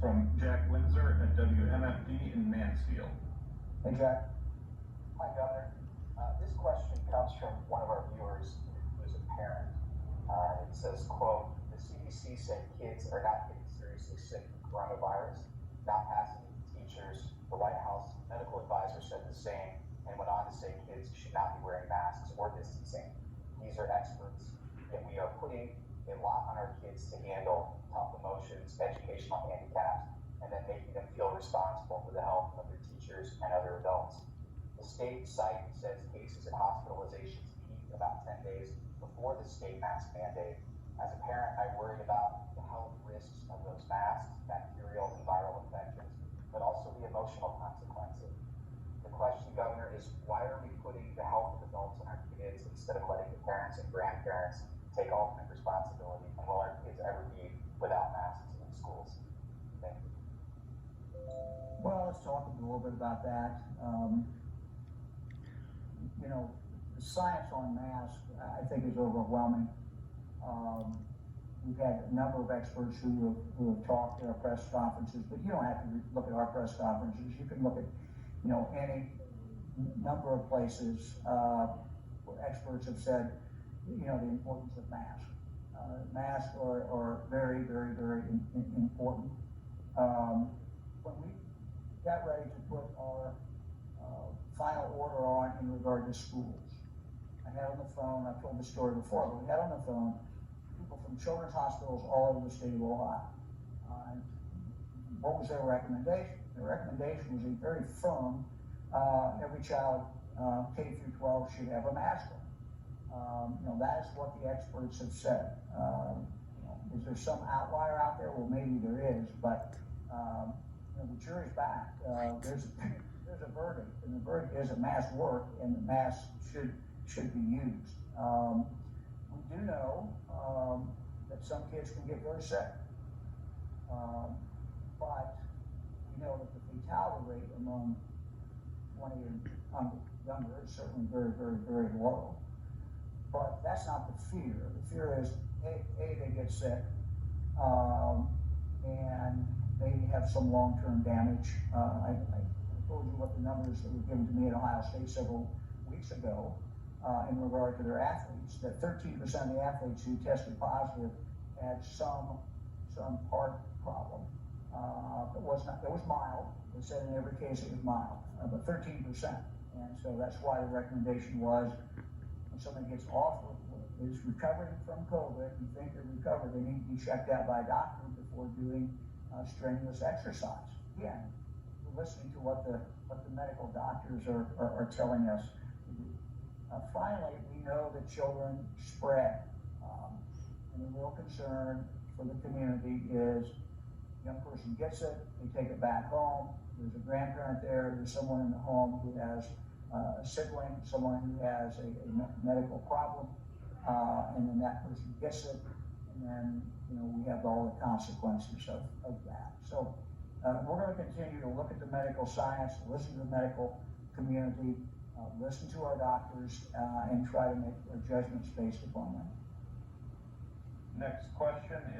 from Jack Windsor at WMFD in Mansfield. Hey, Jack. Hi, Governor. This question comes from one of our viewers who's a parent. It says, quote, the CDC said kids are not getting seriously sick from coronavirus, not passing it to teachers. The White House medical advisor said the same and went on to say kids should not be wearing masks or distancing. These are experts, yet we are putting a lot on our kids to handle tough emotions, educational handicaps, and then making them feel responsible for the health of their teachers and other adults. The state site says cases and hospitalizations peaked about 10 days before the state mask mandate. As a parent, I worry about the health risks of those masks, bacterial and viral infections, but also the emotional consequences. The question, Governor, is why are we putting the health of adults on our kids instead of letting the parents and grandparents take ultimate responsibility? And will our kids ever be without masks in schools? Thank you. Well, let's talk a little bit about that. The science on masks, I think, is overwhelming. We've had a number of experts who have talked at our press conferences, but you don't have to look at our press conferences. You can look at, any number of places where experts have said, the importance of masks. Masks are very, very, very important. When we got ready to put our final order on in regard to schools, I had on the phone, I've told this story before, but we had on the phone people from children's hospitals all over the state of Ohio. What was their recommendation? Their recommendation was a very firm, every child, K through 12, should have a mask on. That is what the experts have said. Is there some outlier out there? Well, maybe there is, but the jury's back. There's a verdict, and the verdict is that masks work, and the masks should be used. We do know that some kids can get very sick, but we know that the fatality rate among 20 and younger is certainly very, very, very low. But that's not the fear. The fear is, A, they get sick, and they have some long-term damage. I told you what the numbers that were given to me at Ohio State several weeks ago in regard to their athletes, that 13% of the athletes who tested positive had some heart problem. It was mild. They said in every case it was mild, but 13%. And so that's why the recommendation was, when somebody gets off, is recovering from COVID, you think they're recovered, they need to be checked out by a doctor before doing strenuous exercise. Again, we're listening to what the medical doctors are telling us to do. Finally, we know that children spread. And the real concern for the community is a young person gets it, they take it back home, there's a grandparent there, there's someone in the home who has a sibling, someone who has a medical problem, and then that person gets it, and then we have all the consequences of that. So we're going to continue to look at the medical science, listen to the medical community, listen to our doctors, and try to make our judgments based upon that. Next question is